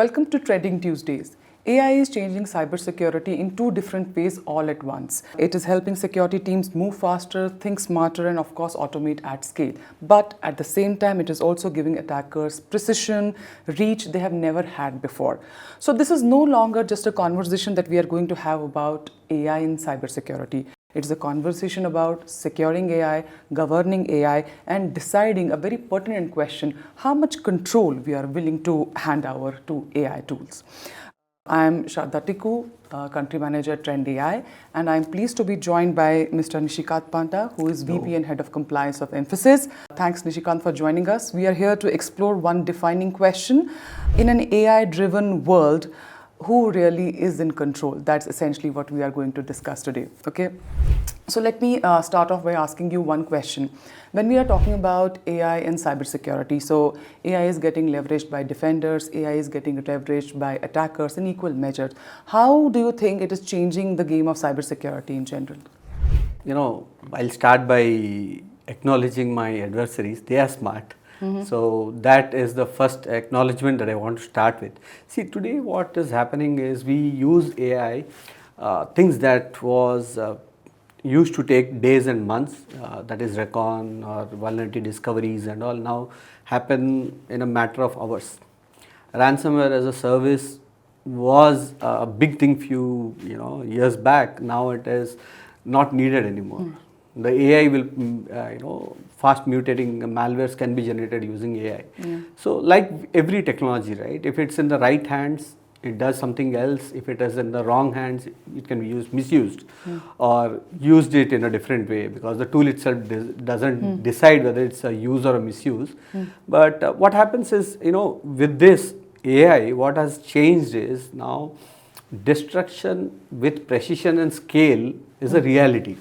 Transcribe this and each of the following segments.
Welcome to Trending Tuesdays. AI is changing cybersecurity in two different ways all at once. It is helping security teams move faster, think smarter, and of course automate at scale. But at the same time, it is also giving attackers precision, reach they have never had before. So this is no longer just a conversation that we are going to have about AI in cybersecurity. It's a conversation about securing AI, governing AI, and deciding a very pertinent question, how much control we are willing to hand over to AI tools. I'm Sharda Tickoo, Country Manager at Trend AI, and I'm pleased to be joined by Mr. Nishikant Panda, who is VP and Head of Compliance of Emphasis. Thanks, Nishikant, for joining us. We are here to explore one defining question. In an AI-driven world, who really is in control? That's essentially what we are going to discuss today. Okay, so let me start off by asking you one question. When we are talking about AI and cybersecurity, so AI is getting leveraged by defenders, AI is getting leveraged by attackers in equal measure. How do you think it is changing the game of cybersecurity in general? I'll start by acknowledging my adversaries. They are smart. So that is the first acknowledgement that I want to start with. See, today what is happening is we use AI, things that was used to take days and months, that is recon or vulnerability discoveries and all, now happen in a matter of hours. Ransomware as a service was a big thing few years back. Now it is not needed anymore. The AI will, fast mutating malwares can be generated using AI. So like every technology, right? If it's in the right hands, it does something else. If it is in the wrong hands, it can be misused or used it in a different way, because the tool itself doesn't decide whether it's a use or a misuse. But what happens is, with this AI, what has changed is now destruction with precision and scale is a reality.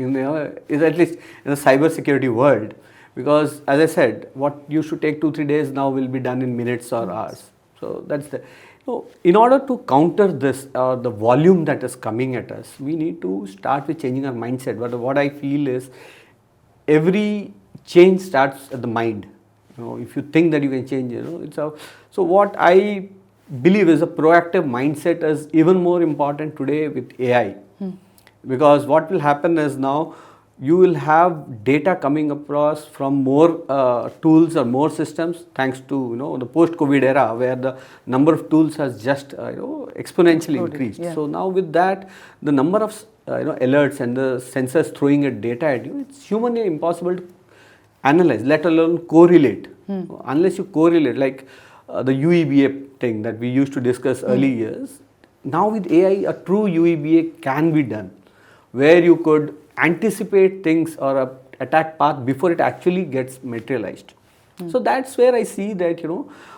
Is at least in the cybersecurity world, because as I said, what used to take 2-3 days now will be done in minutes or hours. So that's the. In order to counter this, the volume that is coming at us, we need to start with changing our mindset. But what I feel is, every change starts at the mind. If you think that you can change, it's a. So what I believe is a proactive mindset is even more important today with AI. Because what will happen is now you will have data coming across from more tools or more systems, thanks to the post-COVID era, where the number of tools has just exponentially increased. So now with that, the number of alerts and the sensors throwing a data at you, it's humanly impossible to analyze, let alone correlate. Unless you correlate, like the UEBA thing that we used to discuss early years. Now with AI, a true UEBA can be done, where you could anticipate things or a attack path before it actually gets materialized. So that's where I see that,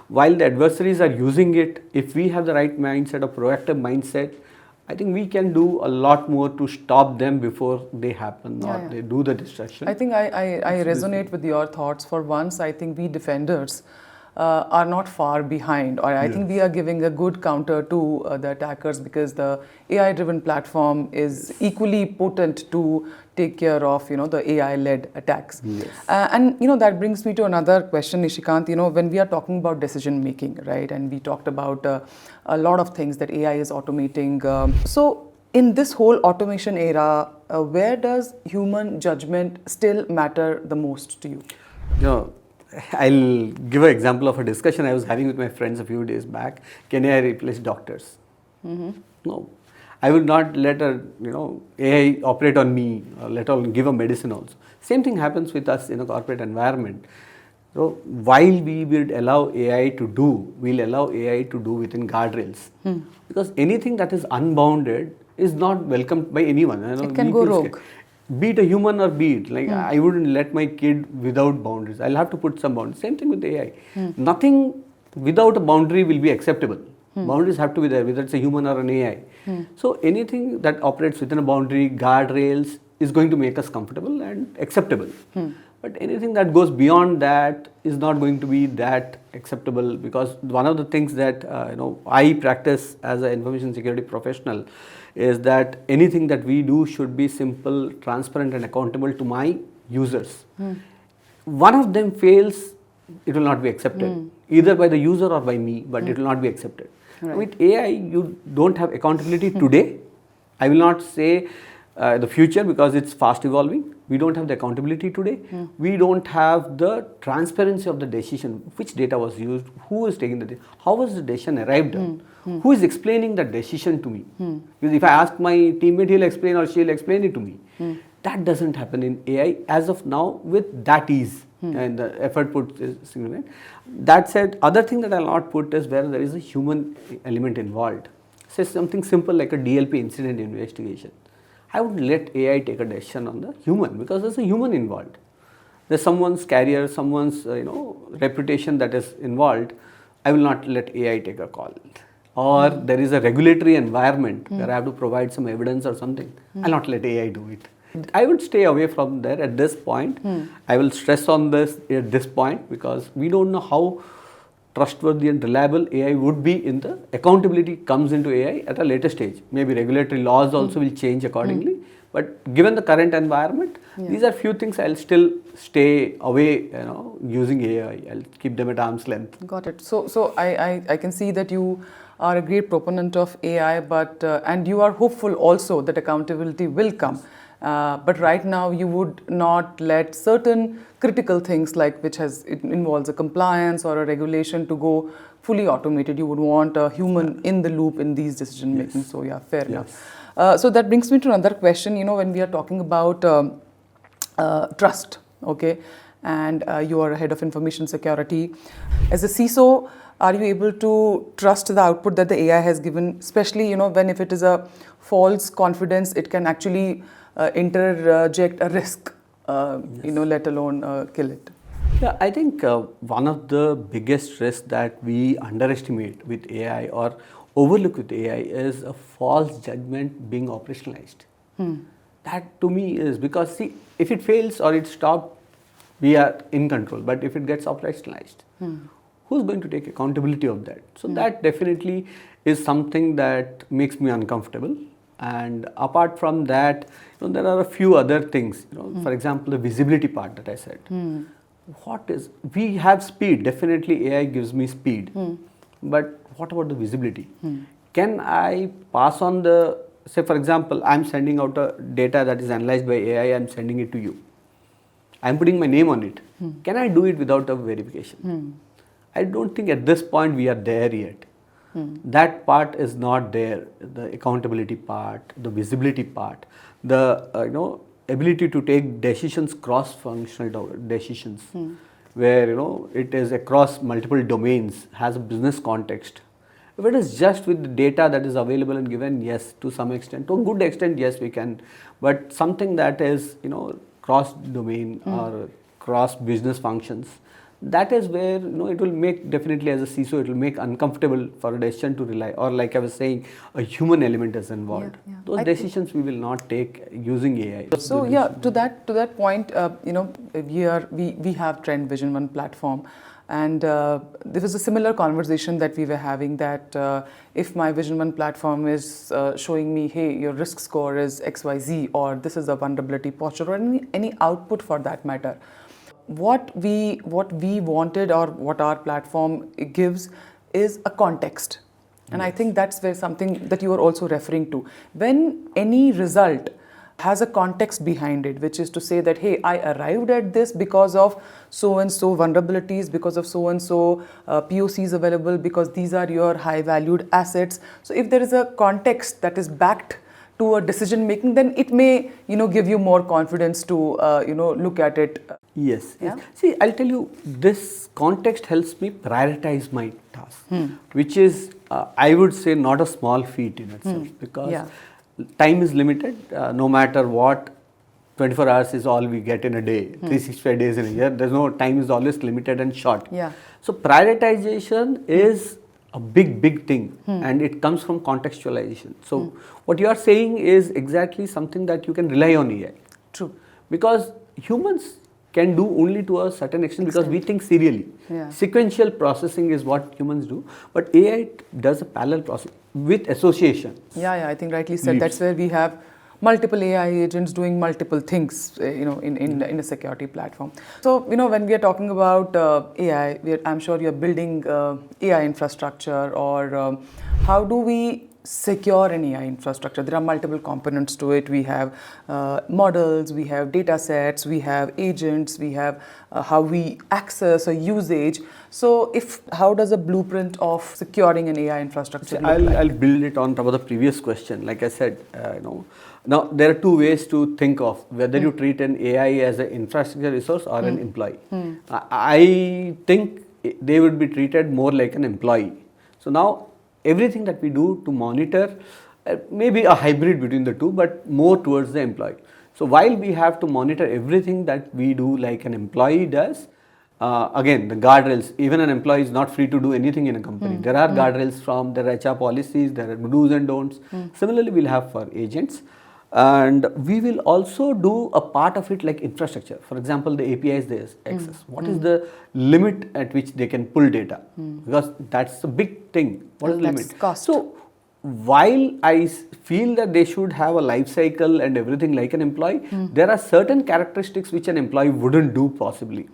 while the adversaries are using it, if we have the right mindset, a proactive mindset, I think we can do a lot more to stop them before they happen or they do the destruction. I think I resonate with your thoughts. For once, I think we defenders are not far behind, or I think we are giving a good counter to the attackers, because the AI-driven platform is equally potent to take care of the AI-led attacks. And that brings me to another question, Nishikant. When we are talking about decision making, right, and we talked about a lot of things that AI is automating. So in this whole automation era, where does human judgment still matter the most to you? I'll give an example of a discussion I was having with my friends a few days back. Can AI replace doctors? No. I would not let AI operate on me, let alone give a medicine also. Same thing happens with us in a corporate environment. So while we will allow AI to do, we'll allow AI to do within guardrails. Because anything that is unbounded is not welcomed by anyone. It can go rogue. Be it a human or be it, like I wouldn't let my kid without boundaries. I'll have to put some boundaries. Same thing with AI. Nothing without a boundary will be acceptable. Boundaries have to be there, whether it's a human or an AI. So anything that operates within a boundary, guardrails, is going to make us comfortable and acceptable. But anything that goes beyond that is not going to be that acceptable, because one of the things that I practice as an information security professional is that anything that we do should be simple, transparent and accountable to my users. One of them fails, it will not be accepted either by the user or by me, but it will not be accepted. Right. With AI, you don't have accountability today. I will not say the future because it's fast evolving. We don't have the accountability today. We don't have the transparency of the decision, which data was used, who is taking the data, how was the decision arrived at, who is explaining the decision to me. Because if I ask my teammate, he'll explain or she'll explain it to me. That doesn't happen in AI as of now with that ease. And the effort put is significant. That said, other thing that I'll not put is where there is a human element involved. Say something simple like a DLP incident investigation. I would let AI take a decision on the human because there's a human involved. There's someone's career, someone's reputation that is involved. I will not let AI take a call. Or there is a regulatory environment where I have to provide some evidence or something. I'll not let AI do it. I would stay away from there at this point. I will stress on this at this point because we don't know how trustworthy and reliable AI would be in the accountability comes into AI at a later stage. Maybe regulatory laws also will change accordingly. But given the current environment, these are few things I'll still stay away, using AI. I'll keep them at arm's length. Got it. So I can see that you are a great proponent of AI, but and you are hopeful also that accountability will come. But right now you would not let certain critical things like it involves a compliance or a regulation to go fully automated. You would want a human in the loop in these decision making. So yeah, fair enough. So that brings me to another question. When we are talking about trust, okay, and you are head of information security. As a CISO, are you able to trust the output that the AI has given, especially when if it is a false confidence, it can actually interject a risk, let alone kill it? Yeah, I think one of the biggest risks that we underestimate with AI or overlook with AI is a false judgment being operationalized. That to me is because, see, if it fails or it stops, we are in control. But if it gets operationalized, who's going to take accountability of that? So that definitely is something that makes me uncomfortable. And apart from that, there are a few other things. For example, the visibility part that I said. We have speed. Definitely, AI gives me speed. But what about the visibility? Can I pass on say for example, I'm sending out a data that is analyzed by AI, I'm sending it to you. I'm putting my name on it. Can I do it without a verification? I don't think at this point we are there yet. That part is not there. The accountability part, the visibility part, the ability to take decisions, cross-functional decisions, where it is across multiple domains, has a business context. If it is just with the data that is available and given, yes, to some extent, to a good extent, yes, we can. But something that is cross-domain or cross-business functions, that is where it will make, definitely as a CISO, it will make uncomfortable for a decision to rely, or like I was saying, a human element is involved. Those decisions we will not take using AI. So yeah, to that point, we have Trend Vision One platform, and there was a similar conversation that we were having that if my Vision One platform is showing me, hey, your risk score is XYZ, or this is a vulnerability posture, or any output for that matter. What we wanted, or what our platform gives, is a context. And I think that's where something that you are also referring to. When any result has a context behind it, which is to say that, hey, I arrived at this because of so-and-so vulnerabilities, because of so-and-so POCs available, because these are your high-valued assets. So if there is a context that is backed to a decision making, then it may give you more confidence to look at it. Yes. See, I'll tell you, this context helps me prioritize my task, which is I would say not a small feat in itself, because time is limited. No matter what, 24 hours is all we get in a day, 365 days in a year. There's no, time is always limited and short. So prioritization is a big thing, and it comes from contextualization. So what you are saying is exactly something that you can rely on AI. True. Because humans can do only to a certain extent because we think serially. Sequential processing is what humans do, but AI does a parallel process with association. I think rightly said. That's where we have multiple AI agents doing multiple things, in a security platform. So, when we are talking about AI, I'm sure you're building AI infrastructure, or how do we secure an AI infrastructure? There are multiple components to it. We have models, we have data sets, we have agents, we have how we access or usage. So how does a blueprint of securing an AI infrastructure look like? I'll build it on top of the previous question. Like I said, now there are two ways to think of whether you treat an AI as an infrastructure resource or an employee. I think they would be treated more like an employee. So now everything that we do to monitor, maybe a hybrid between the two, but more towards the employee. So while we have to monitor everything that we do like an employee does, again, the guardrails, even an employee is not free to do anything in a company. There are guardrails from their HR policies, there are do's and don'ts. Similarly, we'll have for agents. And we will also do a part of it like infrastructure. For example, the APIs they access. What is the limit at which they can pull data? Because that's a big thing. What is the limit? Cost. So while I feel that they should have a life cycle and everything like an employee, there are certain characteristics which an employee wouldn't do possibly.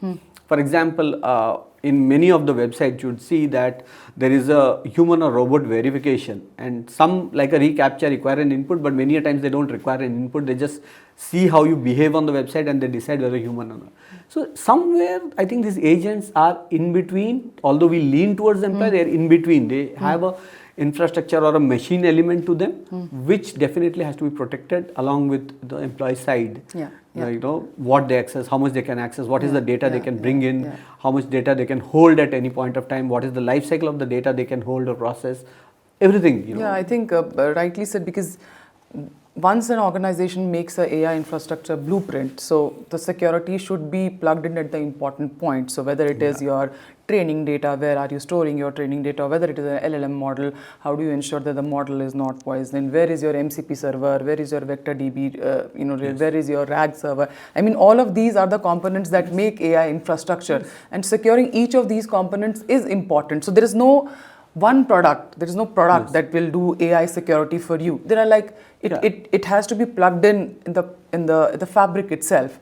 For example, in many of the websites you would see that there is a human or robot verification, and some like a reCAPTCHA require an input, but many a times they don't require an input. They just see how you behave on the website and they decide whether human or not. So somewhere I think these agents are in between. Although we lean towards the employee, they are in between. They have a infrastructure or a machine element to them, which definitely has to be protected along with the employee side. What they access, how much they can access, what is the data they can bring in, how much data they can hold at any point of time, what is the life cycle of the data they can hold or process, everything. Yeah, I think rightly said, because once an organization makes an AI infrastructure blueprint, so the security should be plugged in at the important point. So whether it is your training data, where are you storing your training data, whether it is an LLM model, how do you ensure that the model is not poisoned, where is your MCP server, where is your vector DB, where is your RAG server. I mean, all of these are the components that make AI infrastructure, and securing each of these components is important. So there is no one product, there is no product that will do AI security for you. There are it has to be plugged in the fabric itself.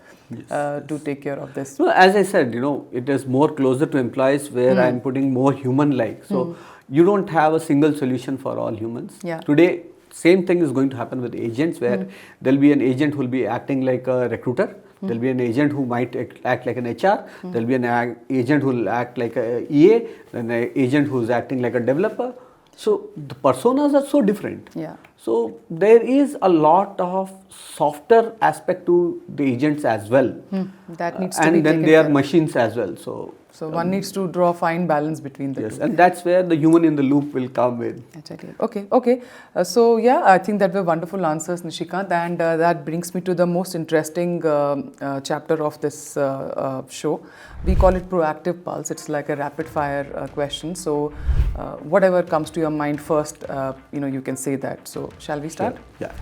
To take care of this. So as I said, it is more closer to employees where I'm putting more human-like. So you don't have a single solution for all humans. Today, same thing is going to happen with agents, where there'll be an agent who will be acting like a recruiter. There'll be an agent who might act like an HR. There'll be an agent who will act like a EA. Then an agent who's acting like a developer. So the personas are so different. So there is a lot of softer aspect to the agents as well. That needs to be and then taken they are care. Machines as well. So one needs to draw a fine balance between the two. Yes, and that's where the human in the loop will come in. Exactly. Okay. So yeah, I think that were wonderful answers, Nishikant, and that brings me to the most interesting chapter of this show. We call it Proactive Pulse. It's like a rapid fire question. So whatever comes to your mind first, you can say that. So shall we start? Yeah.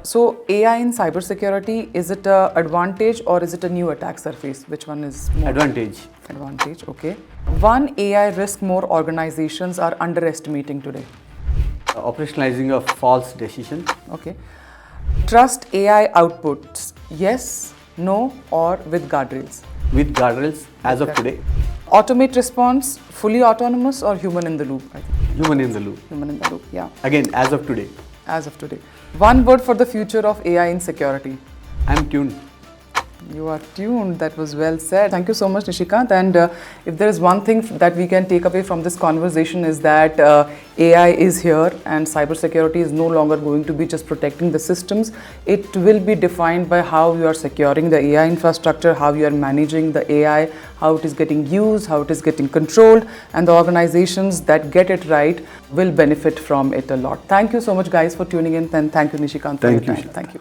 So AI in cybersecurity, is it an advantage or is it a new attack surface? Which one is more? Advantage. Advantage, okay. One AI risk more organizations are underestimating today. Operationalizing a false decision. Okay. Trust AI outputs, yes, no, or with guardrails? With guardrails as of today. Automate response, fully autonomous or human in the loop? I think. Human in the loop. Human in the loop, yeah. Again, as of today. As of today. One word for the future of AI in security. I'm tuned. You are tuned. That was well said. Thank you so much, Nishikant. And if there is one thing that we can take away from this conversation is that AI is here and cybersecurity is no longer going to be just protecting the systems. It will be defined by how you are securing the AI infrastructure, how you are managing the AI, how it is getting used, how it is getting controlled, and the organizations that get it right will benefit from it a lot. Thank you so much, guys, for tuning in, and thank you, Nishikant, for your time. Thank you.